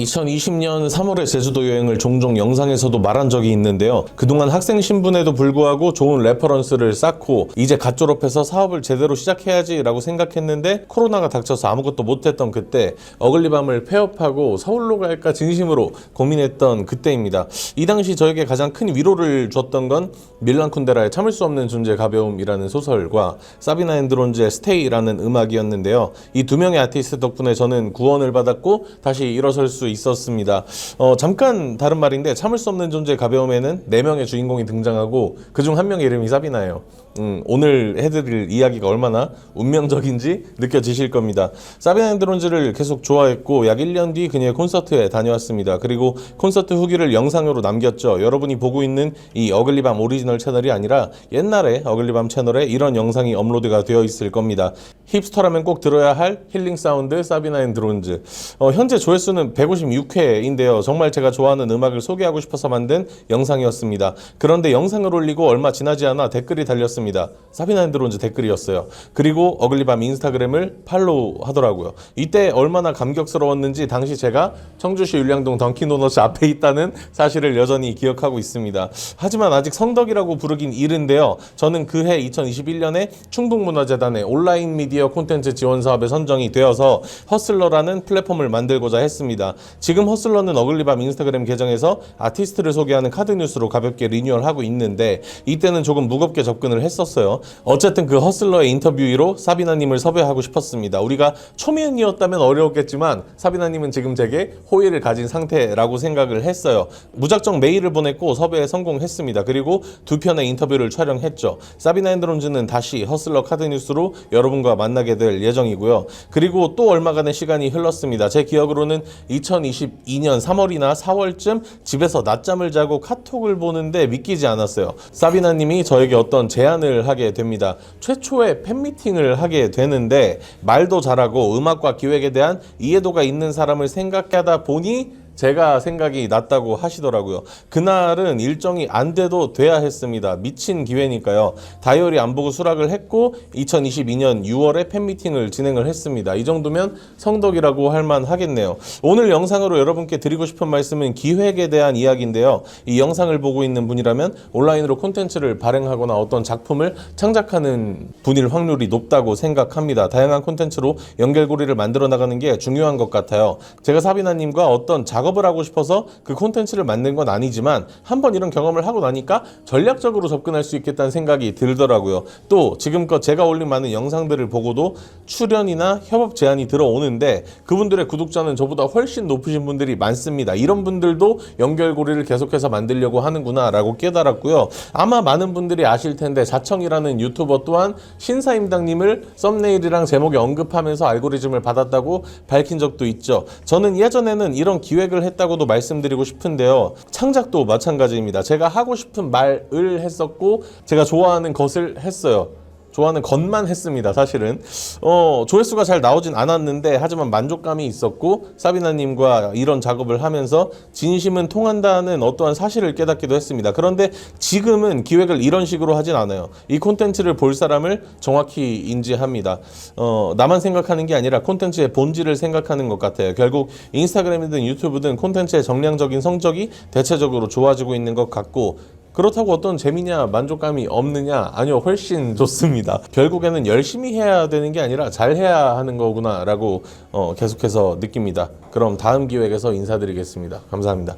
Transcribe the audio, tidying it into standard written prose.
2020년 3월에 제주도 여행을 종종 영상에서도 말한 적이 있는데요. 그동안 학생 신분에도 불구하고 좋은 레퍼런스를 쌓고 이제 갓 졸업해서 사업을 제대로 시작해야지 라고 생각했는데 코로나가 닥쳐서 아무것도 못했던 그때 어글리밤을 폐업하고 서울로 갈까 진심으로 고민했던 그때입니다. 이 당시 저에게 가장 큰 위로를 줬던 건 밀란 쿤데라의 참을 수 없는 존재 가벼움이라는 소설과 사비나 앤 드론즈의 스테이라는 음악이었는데요. 이 두 명의 아티스트 덕분에 저는 구원을 받았고 다시 일어설 수 있었습니다. 잠깐 다른 말인데 참을 수 없는 존재 가벼움에는 4명의 주인공이 등장하고 그중 한 명의 이름이 사비나예요. 오늘 해드릴 이야기가 얼마나 운명적인지 느껴지실 겁니다. 사비나 앤 드론즈를 계속 좋아했고 약 1년 뒤 그녀의 콘서트에 다녀왔습니다. 그리고 콘서트 후기를 영상으로 남겼죠. 여러분이 보고 있는 이 어글리밤 오리지널 채널이 아니라 옛날에 어글리밤 채널에 이런 영상이 업로드가 되어 있을 겁니다. 힙스터라면 꼭 들어야 할 힐링 사운드 사비나 앤 드론즈. 현재 조회수는 156회인데요. 정말 제가 좋아하는 음악을 소개하고 싶어서 만든 영상이었습니다. 그런데 영상을 올리고 얼마 지나지 않아 댓글이 달렸습니다. 사비나 앤 드론즈 댓글이었어요. 그리고 어글리밤 인스타그램을 팔로우 하더라고요. 이때 얼마나 감격스러웠는지 당시 제가 청주시 율량동 던킨도너츠 앞에 있다는 사실을 여전히 기억하고 있습니다. 하지만 아직 성덕이라고 부르긴 이른데요. 저는 그해 2021년에 충북문화재단의 온라인 미디어 콘텐츠 지원 사업에 선정이 되어서 허슬러라는 플랫폼을 만들고자 했습니다. 지금 허슬러는 어글리밤 인스타그램 계정에서 아티스트를 소개하는 카드 뉴스로 가볍게 리뉴얼하고 있는데 이때는 조금 무겁게 접근을 했었어요. 어쨌든 그 허슬러의 인터뷰로 사비나님을 섭외하고 싶었습니다. 우리가 초면이었다면 어려웠겠지만 사비나님은 지금 제게 호의를 가진 상태라고 생각을 했어요. 무작정 메일을 보냈고 섭외에 성공했습니다. 그리고 2편의 인터뷰를 촬영했죠. 사비나 앤 드론즈는 다시 허슬러 카드 뉴스로 여러분과 만나게 될 예정이고요. 그리고 또 얼마간의 시간이 흘렀습니다. 제 기억으로는 2022년 3월이나 4월쯤 집에서 낮잠을 자고 카톡을 보는데 믿기지 않았어요. 사비나님이 저에게 어떤 제안을 하게 됩니다. 최초의 팬미팅을 하게 되는데 말도 잘하고 음악과 기획에 대한 이해도가 있는 사람을 생각하다 보니 제가 생각이 났다고 하시더라고요. 그날은 일정이 안 돼도 돼야 했습니다. 미친 기회니까요. 다이어리 안 보고 수락을 했고 2022년 6월에 팬미팅을 진행을 했습니다. 이 정도면 성덕이라고 할 만하겠네요. 오늘 영상으로 여러분께 드리고 싶은 말씀은 기획에 대한 이야기인데요. 이 영상을 보고 있는 분이라면 온라인으로 콘텐츠를 발행하거나 어떤 작품을 창작하는 분일 확률이 높다고 생각합니다. 다양한 콘텐츠로 연결고리를 만들어 나가는 게 중요한 것 같아요. 제가 사비나님과 어떤 작업을 하고 싶어서 그 콘텐츠를 만든 건 아니지만 한번 이런 경험을 하고 나니까 전략적으로 접근할 수 있겠다는 생각이 들더라고요. 또 지금껏 제가 올린 많은 영상들을 보고도 출연이나 협업 제안이 들어오는데 그분들의 구독자는 저보다 훨씬 높으신 분들이 많습니다. 이런 분들도 연결고리를 계속해서 만들려고 하는구나 라고 깨달았고요. 아마 많은 분들이 아실 텐데 자청이라는 유튜버 또한 신사임당님을 썸네일이랑 제목에 언급하면서 알고리즘을 받았다고 밝힌 적도 있죠. 저는 예전에는 이런 기획을 했다고도 말씀드리고 싶은데요. 창작도 마찬가지입니다. 제가 하고 싶은 말을 했었고 제가 좋아하는 것을 했어요. 좋아하는 것만 했습니다. 사실은 조회수가 잘 나오진 않았는데 하지만 만족감이 있었고 사비나님과 이런 작업을 하면서 진심은 통한다는 어떠한 사실을 깨닫기도 했습니다. 그런데 지금은 기획을 이런 식으로 하진 않아요. 이 콘텐츠를 볼 사람을 정확히 인지합니다. 나만 생각하는 게 아니라 콘텐츠의 본질을 생각하는 것 같아요. 결국 인스타그램이든 유튜브든 콘텐츠의 정량적인 성적이 대체적으로 좋아지고 있는 것 같고 그렇다고 어떤 재미냐 만족감이 없느냐 아니요 훨씬 좋습니다. 결국에는 열심히 해야 되는 게 아니라 잘 해야 하는 거구나 라고 계속해서 느낍니다. 그럼 다음 기획에서 인사드리겠습니다. 감사합니다.